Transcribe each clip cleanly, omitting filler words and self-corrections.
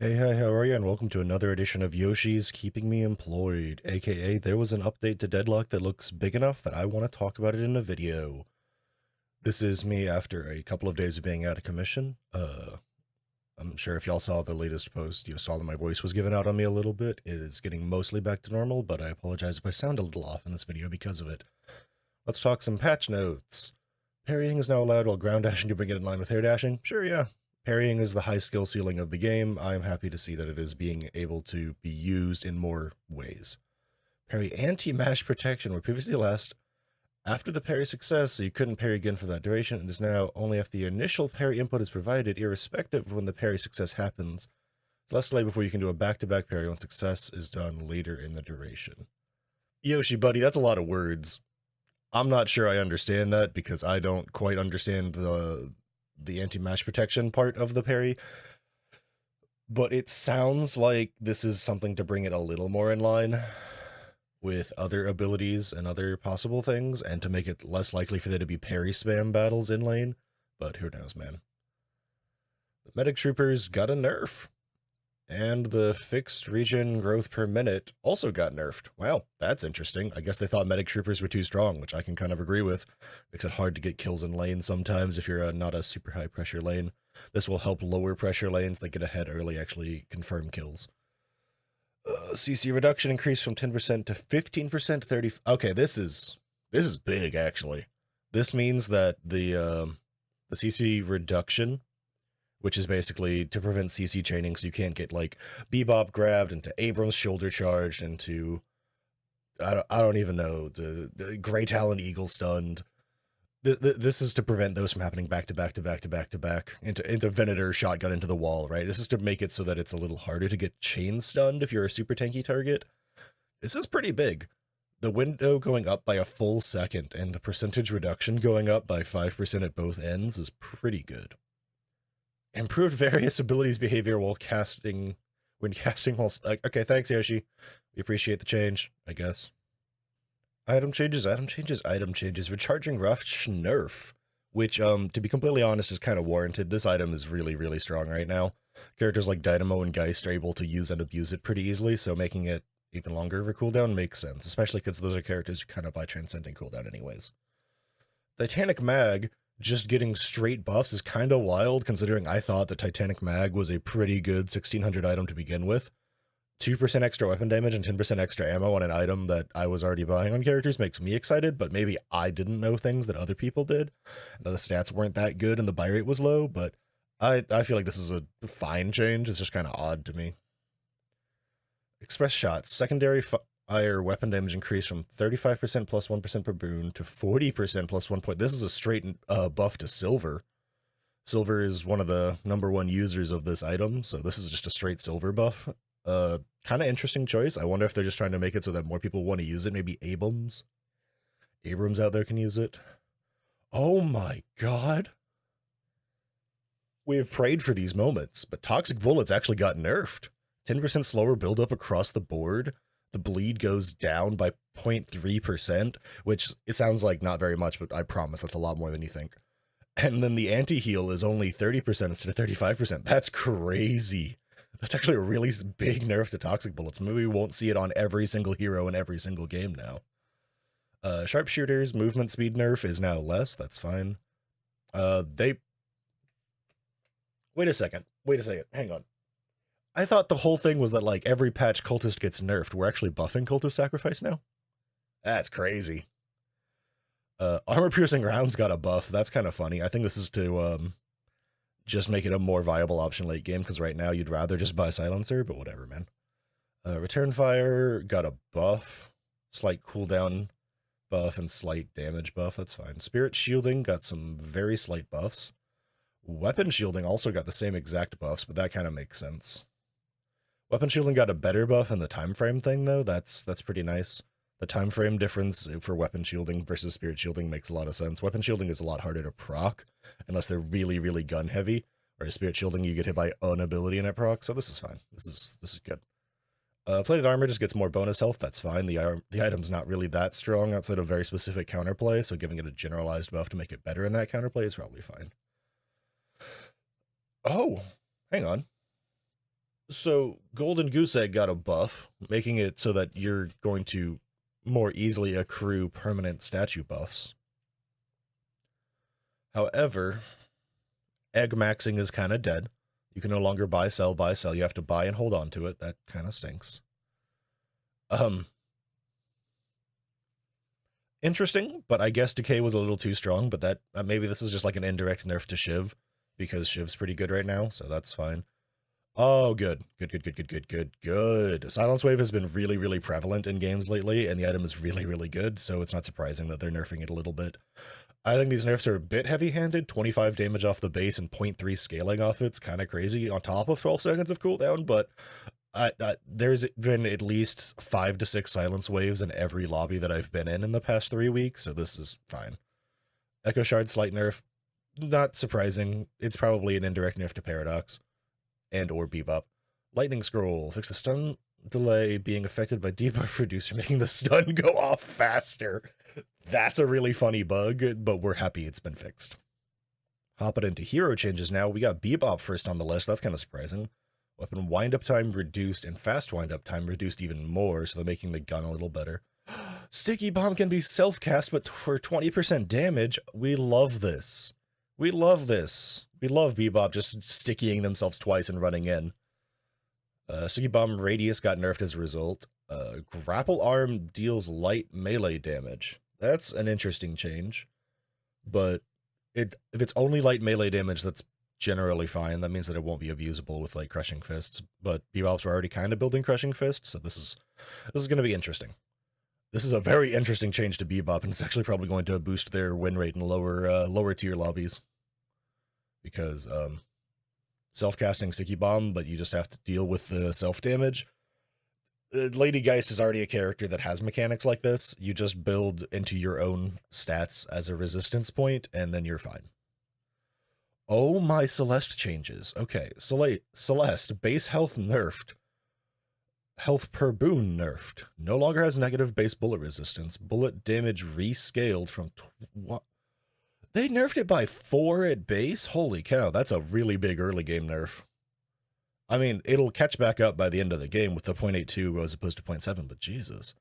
Hey, hi, how are you? And welcome to another edition of Yoshi's Keeping Me Employed, aka there was an update to Deadlock that looks big enough that I want to talk about it in a video. This is me after a couple of days of being out of commission. I'm sure if y'all saw the latest post, you saw that my voice was given out on me a little bit. It is getting mostly back to normal, but I apologize if I sound a little off in this video because of it. Let's talk some patch notes. Parrying is now allowed while ground dashing to bring it in line with air dashing. Sure, yeah. Parrying is the high skill ceiling of the game. I'm happy to see that it is being able to be used in more ways. Parry anti-mash protection were previously last after the parry success, so you couldn't parry again for that duration. It is now only if the initial parry input is provided, irrespective of when the parry success happens. Less delay before you can do a back-to-back parry when success is done later in the duration. Yoshi, buddy, that's a lot of words. I'm not sure I understand that because I don't quite understand the anti-mash protection part of the parry. But it sounds like this is something to bring it a little more in line with other abilities and other possible things, and to make it less likely for there to be parry spam battles in lane. But who knows, man. The medic troopers got a nerf. And the fixed regen growth per minute also got nerfed. Wow, that's interesting. I guess they thought medic troopers were too strong, which I can kind of agree with. Makes it hard to get kills in lane sometimes if you're not a super high pressure lane. This will help lower pressure lanes that get ahead early actually confirm kills. CC reduction increased from 10% to 15%, 30. Okay, this is big actually. This means that the CC reduction, which is basically to prevent CC chaining so you can't get like Bebop grabbed into Abrams shoulder charged into I don't even know, the Grey Talon Eagle stunned. This is to prevent those from happening back to back to back to back to back into Venator shotgun into the wall, right? This is to make it so that it's a little harder to get chain stunned if you're a super tanky target. This is pretty big. The window going up by a full second and the percentage reduction going up by 5% at both ends is pretty good. Improved various abilities behavior while casting. When casting while. Okay, thanks, Yoshi. We appreciate the change, I guess. Item changes, item changes, item changes. Recharging Rush nerf. Which, to be completely honest, is kind of warranted. This item is really, really strong right now. Characters like Dynamo and Geist are able to use and abuse it pretty easily, so making it even longer of a cooldown makes sense, especially because those are characters who kind of buy transcending cooldown anyways. Titanic Mag just getting straight buffs is kind of wild, considering I thought that Titanic Mag was a pretty good 1600 item to begin with. 2% extra weapon damage and 10% extra ammo on an item that I was already buying on characters makes me excited, but maybe I didn't know things that other people did. The stats weren't that good and the buy rate was low, but I feel like this is a fine change. It's just kind of odd to me. Express shots. Secondary fire weapon damage increase from 35% plus 1% per boon to 40% plus 1 point. This is a straight buff to silver. Silver is one of the #1 users of this item, so this is just a straight silver buff. Kind of interesting choice. I wonder if they're just trying to make it so that more people want to use it. Maybe Abrams out there can use it. Oh my god. We have prayed for these moments, but Toxic Bullets actually got nerfed. 10% slower buildup across the board. The bleed goes down by 0.3%, which it sounds like not very much, but I promise that's a lot more than you think. And then the anti-heal is only 30% instead of 35%. That's crazy. That's actually a really big nerf to Toxic Bullets. Maybe we won't see it on every single hero in every single game now. Sharpshooters movement speed nerf is now less. That's fine. Wait a second. Hang on. I thought the whole thing was that like every patch cultist gets nerfed. We're actually buffing cultist sacrifice now? That's crazy. Armor piercing rounds got a buff. That's kind of funny. I think this is to just make it a more viable option late game, because right now you'd rather just buy silencer, but whatever, man. Return fire got a buff. Slight cooldown buff and slight damage buff. That's fine. Spirit shielding got some very slight buffs. Weapon shielding also got the same exact buffs, but that kind of makes sense. Weapon shielding got a better buff in the time frame thing, though. That's pretty nice. The time frame difference for weapon shielding versus spirit shielding makes a lot of sense. Weapon shielding is a lot harder to proc, unless they're really, really gun heavy. Whereas spirit shielding, you get hit by an ability in it proc, so this is fine. This is good. Plated armor just gets more bonus health. That's fine. The item's not really that strong outside of very specific counterplay, so giving it a generalized buff to make it better in that counterplay is probably fine. Oh, hang on. So Golden Goose Egg got a buff, making it so that you're going to more easily accrue permanent statue buffs. However, egg maxing is kind of dead. You can no longer buy, sell, buy, sell. You have to buy and hold on to it. That kind of stinks. Interesting, but I guess Decay was a little too strong, but that maybe this is just like an indirect nerf to Shiv, because Shiv's pretty good right now, so that's fine. Oh, good. Good. Silence Wave has been really, really prevalent in games lately, and the item is really, really good, so it's not surprising that they're nerfing it a little bit. I think these nerfs are a bit heavy-handed. 25 damage off the base and 0.3 scaling off it's kind of crazy on top of 12 seconds of cooldown, but there's been at least 5 to 6 silence waves in every lobby that I've been in the past 3 weeks, so this is fine. Echo Shard slight nerf, not surprising. It's probably an indirect nerf to Paradox and or Bebop. Lightning Scroll, fix the stun delay being affected by debuff reducer, making the stun go off faster. That's a really funny bug, but we're happy it's been fixed. Hopping into hero changes now. We got Bebop first on the list. That's kind of surprising. Weapon wind-up time reduced and fast wind-up time reduced even more, so they're making the gun a little better. Sticky Bomb can be self-cast, but for 20% damage. We love this. We love this. We love Bebop just stickying themselves twice and running in. Sticky Bomb Radius got nerfed as a result. Grapple Arm deals light melee damage. That's an interesting change. But if it's only light melee damage, that's generally fine. That means that it won't be abusable with like Crushing Fists. But Bebops were already kind of building Crushing Fists, so this is going to be interesting. This is a very interesting change to Bebop, and it's actually probably going to boost their win rate in lower tier lobbies. Because self-casting Sticky Bomb, but you just have to deal with the self-damage. Lady Geist is already a character that has mechanics like this. You just build into your own stats as a resistance point, and then you're fine. Oh my, Celeste changes. Okay, Celeste, base health nerfed. Health per boon nerfed. No longer has negative base bullet resistance. Bullet damage rescaled from... what? They nerfed it by 4 at base? Holy cow, that's a really big early game nerf. I mean, it'll catch back up by the end of the game with the 0.82 as opposed to 0.7, but Jesus.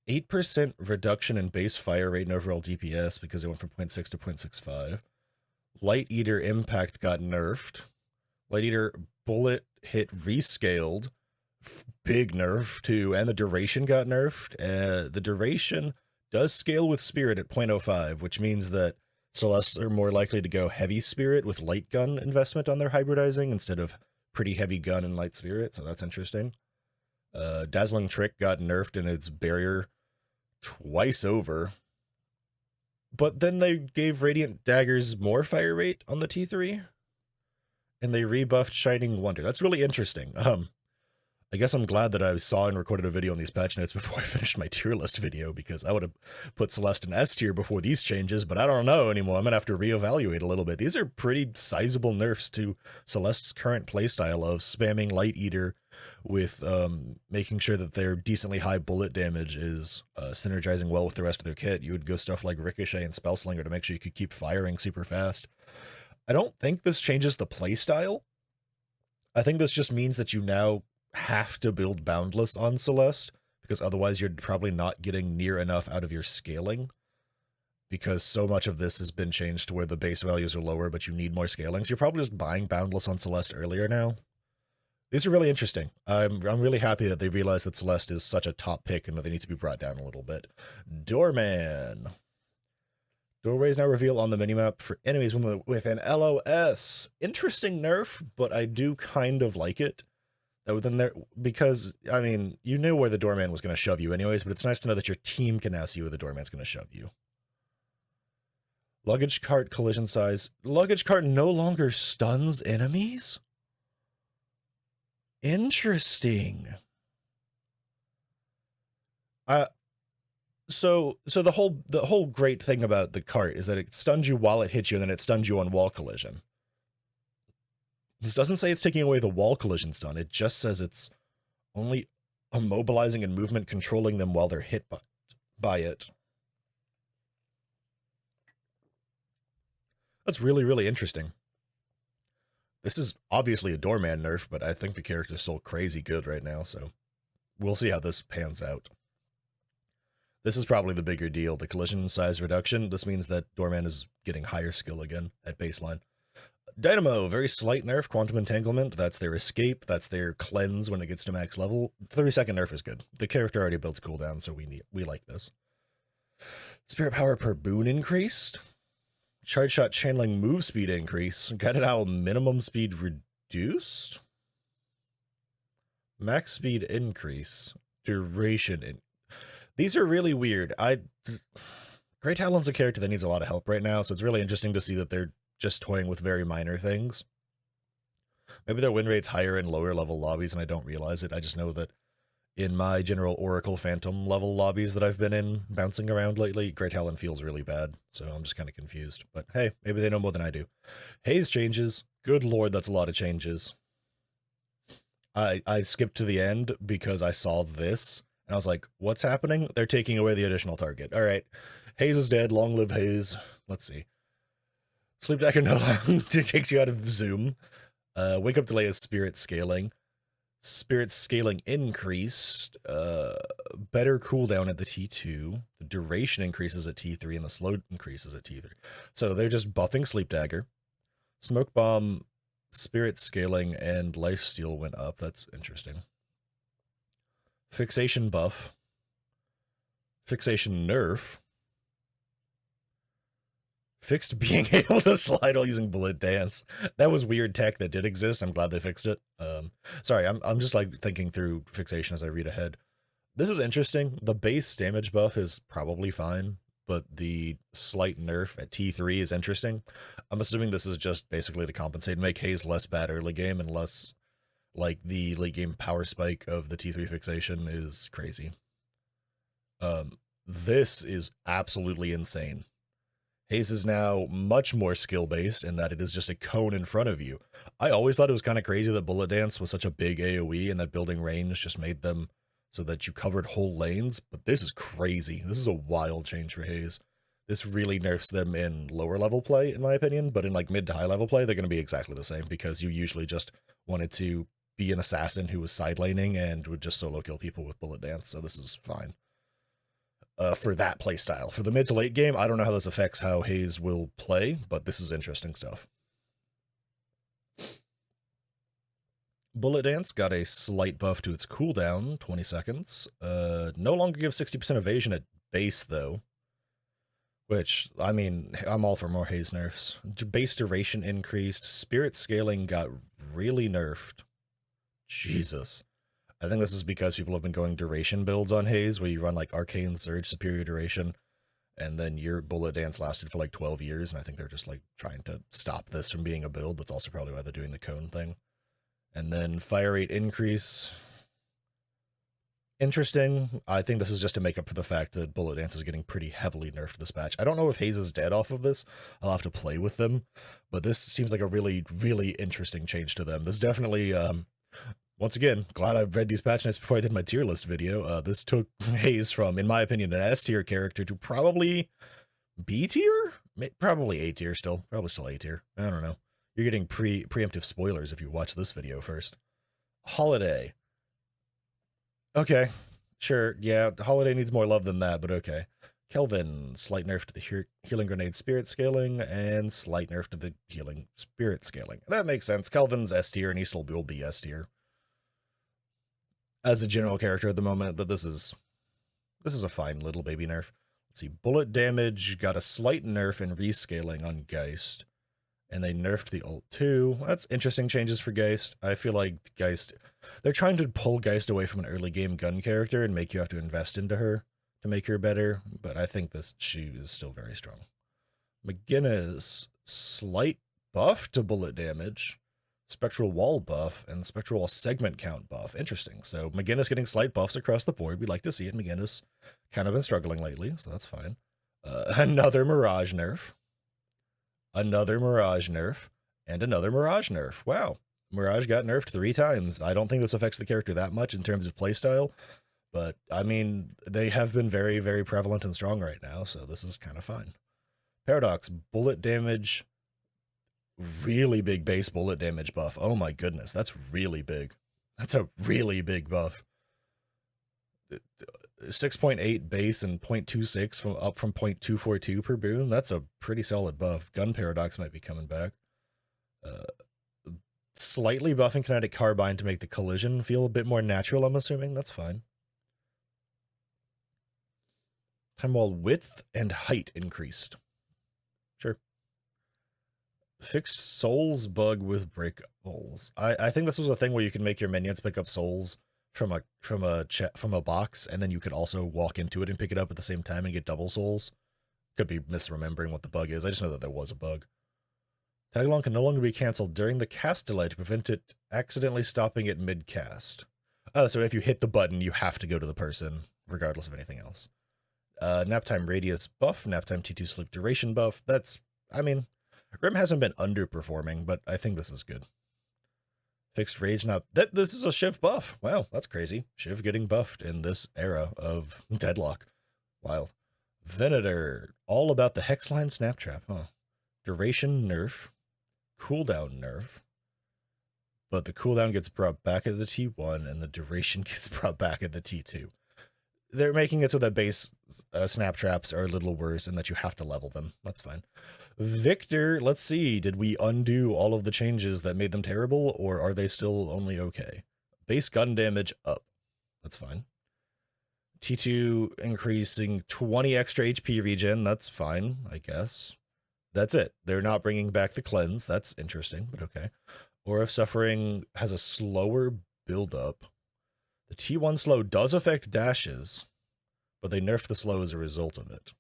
8% reduction in base fire rate and overall DPS because it went from 0.6 to 0.65. Light Eater Impact got nerfed. Light Eater Bullet Hit rescaled. Big nerf, too. And the duration got nerfed. The duration does scale with Spirit at 0.05, which means that Celestes are more likely to go heavy Spirit with light gun investment on their hybridizing instead of pretty heavy gun and light Spirit, so that's interesting. Dazzling Trick got nerfed in its barrier twice over. But then they gave Radiant Daggers more fire rate on the T3. And they rebuffed Shining Wonder. That's really interesting. I guess I'm glad that I saw and recorded a video on these patch notes before I finished my tier list video, because I would have put Celeste in S tier before these changes, but I don't know anymore. I'm going to have to reevaluate a little bit. These are pretty sizable nerfs to Celeste's current playstyle of spamming Light Eater with making sure that their decently high bullet damage is synergizing well with the rest of their kit. You would go stuff like Ricochet and Spellslinger to make sure you could keep firing super fast. I don't think this changes the playstyle. I think this just means that you now have to build Boundless on Celeste, because otherwise you're probably not getting near enough out of your scaling, because so much of this has been changed to where the base values are lower, but you need more scaling. So you're probably just buying Boundless on Celeste earlier now. These are really interesting. I'm really happy that they realized that Celeste is such a top pick and that they need to be brought down a little bit. Doorman. Doorways now reveal on the minimap for enemies with an LOS. Interesting nerf, but I do kind of like it. Within there, because, I mean, you knew where the doorman was going to shove you anyways, but it's nice to know that your team can now see where the doorman's going to shove you. Luggage cart collision size. Luggage cart no longer stuns enemies? Interesting. So the whole great thing about the cart is that it stuns you while it hits you, and then it stuns you on wall collision. This doesn't say it's taking away the wall collision stun. It just says it's only immobilizing and movement controlling them while they're hit by it. That's really, really interesting. This is obviously a doorman nerf, but I think the character's still crazy good right now, so we'll see how this pans out. This is probably the bigger deal, the collision size reduction. This means that doorman is getting higher skill again at baseline. Dynamo, very slight nerf, quantum entanglement, that's their escape, that's their cleanse when it gets to max level. 30-second nerf is good. The character already builds cooldown, so we like this. Spirit power per boon increased. Charge shot channeling move speed increase. Guided owl minimum speed reduced. Max speed increase. Duration. These are really weird. Great Talon's a character that needs a lot of help right now, so it's really interesting to see that they're just toying with very minor things. Maybe their win rate's higher in lower level lobbies and I don't realize it. I just know that in my general Oracle Phantom level lobbies that I've been in, bouncing around lately, Great Talon feels really bad, so I'm just kind of confused. But hey, maybe they know more than I do. Haze changes. Good lord, that's a lot of changes. I skipped to the end because I saw this, and I was like, what's happening? They're taking away the additional target. All right, Haze is dead. Long live Haze. Let's see. Sleep Dagger no longer takes you out of Zoom. Wake Up Delay is Spirit Scaling. Spirit Scaling increased. Better cooldown at the T2. The duration increases at T3 and the slow increases at T3. So they're just buffing Sleep Dagger. Smoke Bomb, Spirit Scaling, and Lifesteal went up. That's interesting. Fixation buff. Fixation nerf. Fixed being able to slide while using bullet dance. That was weird tech that did exist. I'm glad they fixed it. Sorry, I'm just like thinking through fixation as I read ahead. This is interesting. The base damage buff is probably fine, but the slight nerf at T3 is interesting. I'm assuming this is just basically to compensate and make Haze less bad early game and less like the late game power spike of the T3 fixation is crazy. This is absolutely insane. Haze is now much more skill-based in that it is just a cone in front of you. I always thought it was kind of crazy that Bullet Dance was such a big AoE and that building range just made them so that you covered whole lanes, but this is crazy. This is a wild change for Haze. This really nerfs them in lower level play, in my opinion, but in like mid to high level play, they're going to be exactly the same because you usually just wanted to be an assassin who was side laning and would just solo kill people with Bullet Dance, so this is fine. For that playstyle. For the mid to late game, I don't know how this affects how Haze will play, but this is interesting stuff. Bullet Dance got a slight buff to its cooldown, 20 seconds. No longer gives 60% evasion at base, though. Which, I mean, I'm all for more Haze nerfs. Base duration increased. Spirit Scaling got really nerfed. Jesus. I think this is because people have been going duration builds on Haze, where you run like Arcane Surge, Superior Duration, and then your Bullet Dance lasted for like 12 years, and I think they're just like trying to stop this from being a build. That's also probably why they're doing the cone thing. And then Fire Rate increase. Interesting. I think this is just to make up for the fact that Bullet Dance is getting pretty heavily nerfed this patch. I don't know if Haze is dead off of this. I'll have to play with them, but this seems like a really, really interesting change to them. This definitely, once again, glad I've read these patch notes before I did my tier list video. This took Haze from, in my opinion, an S tier character to probably B tier? Probably A tier still. Probably still A tier. I don't know. You're getting preemptive spoilers if you watch this video first. Holiday. Okay. Sure. Yeah, Holiday needs more love than that, but okay. Kelvin, slight nerf to the healing grenade spirit scaling, and slight nerf to the healing spirit scaling. That makes sense. Kelvin's S tier, and he still will be S tier as a general character at the moment, but this is a fine little baby nerf. Let's see, bullet damage got a slight nerf in rescaling on Geist, and they nerfed the ult too. That's interesting changes for Geist. I feel like Geist, they're trying to pull Geist away from an early game gun character and make you have to invest into her to make her better, but I think she is still very strong. McGinnis, slight buff to bullet damage. Spectral Wall buff and Spectral Wall segment count buff. Interesting. So McGinnis getting slight buffs across the board. We'd like to see it. McGinnis kind of been struggling lately, so that's fine. Another Mirage nerf. Another Mirage nerf. And another Mirage nerf. Wow. Mirage got nerfed 3 times. I don't think this affects the character that much in terms of playstyle, but I mean, they have been very, very prevalent and strong right now, so this is kind of fine. Paradox, bullet damage Really big base bullet damage buff. Oh my goodness, that's really big. That's a really big buff. 6.8 base and 0.26 from up from 0.242 per boon. That's a pretty solid buff. Gun Paradox might be coming back. Slightly buffing Kinetic Carbine to make the collision feel a bit more natural, I'm assuming. That's fine. Time wall width and height increased. Sure. Fixed souls bug with brick holes. I think this was a thing where you can make your minions pick up souls from a box, and then you could also walk into it and pick it up at the same time and get double souls. Could be misremembering what the bug is. I just know that there was a bug. Tagalong can no longer be cancelled during the cast delay to prevent it accidentally stopping at mid-cast. So if you hit the button, you have to go to the person, regardless of anything else. Naptime radius buff, naptime T2 sleep duration buff. That's, I mean, Rim hasn't been underperforming, but I think this is good. Fixed rage now. This is a Shiv buff. Wow, that's crazy. Shiv getting buffed in this era of Deadlock. Wild. Venator, all about the Hexline Snap Trap, huh? Duration nerf. Cooldown nerf. But the cooldown gets brought back at the T1 and the duration gets brought back at the T2. They're making it so that base snap traps are a little worse and that you have to level them. That's fine. Victor, let's see. Did we undo all of the changes that made them terrible, or are they still only okay? Base gun damage up. That's fine. T2 increasing 20 extra HP regen. That's fine, I guess. That's it. They're not bringing back the cleanse. That's interesting, but okay. Or if suffering has a slower build-up. The T1 slow does affect dashes, but they nerfed the slow as a result of it.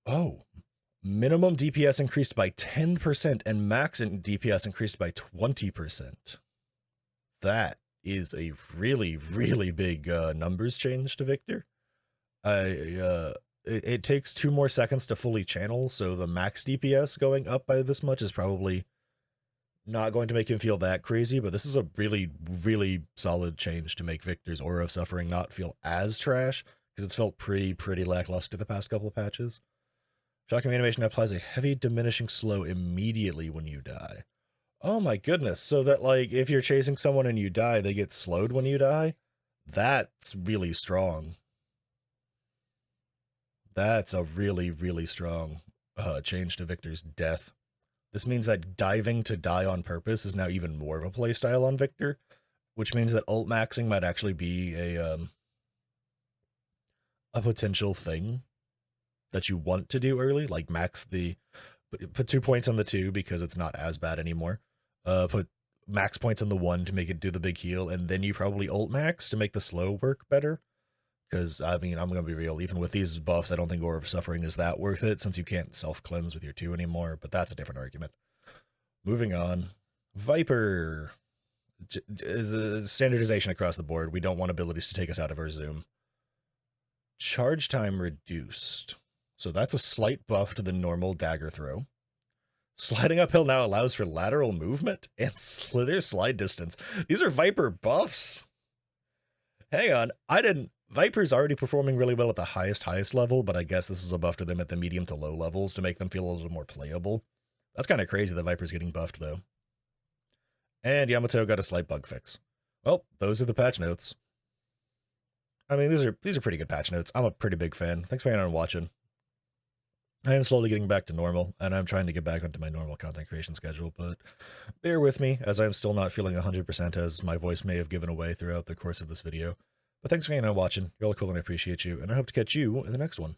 Oh, minimum DPS increased by 10% and max DPS increased by 20%. That is a really, really big numbers change to Victor. It takes 2 more seconds to fully channel, so the max DPS going up by this much is probably not going to make him feel that crazy, but this is a really, really solid change to make Victor's Aura of Suffering not feel as trash, because it's felt pretty lackluster the past couple of patches. Shocking animation applies a heavy diminishing slow immediately when you die. Oh my goodness, so that, like, if you're chasing someone and you die, they get slowed when you die? That's really strong. That's a really, really strong change to Victor's death. This means that diving to die on purpose is now even more of a playstyle on Victor, which means that ult maxing might actually be a potential thing that you want to do early, like max put 2 points on the 2 because it's not as bad anymore. Put max points on the 1 to make it do the big heal, and then you probably ult max to make the slow work better. Because, I mean, I'm going to be real, even with these buffs, I don't think Aura of Suffering is that worth it, since you can't self-cleanse with your 2 anymore, but that's a different argument. Moving on. Viper. Standardization across the board. We don't want abilities to take us out of our zoom. Charge time reduced. So that's a slight buff to the normal dagger throw. Sliding uphill now allows for lateral movement and slither slide distance. These are Viper buffs. Hang on, Viper's already performing really well at the highest level, but I guess this is a buff to them at the medium to low levels to make them feel a little more playable. That's kind of crazy that Viper's getting buffed, though. And Yamato got a slight bug fix. Well, those are the patch notes. I mean, these are pretty good patch notes. I'm a pretty big fan. Thanks for hanging on and watching. I am slowly getting back to normal, and I'm trying to get back onto my normal content creation schedule, but bear with me, as I'm still not feeling 100% as my voice may have given away throughout the course of this video. But thanks for hanging on and watching. You're all cool and I appreciate you, and I hope to catch you in the next one.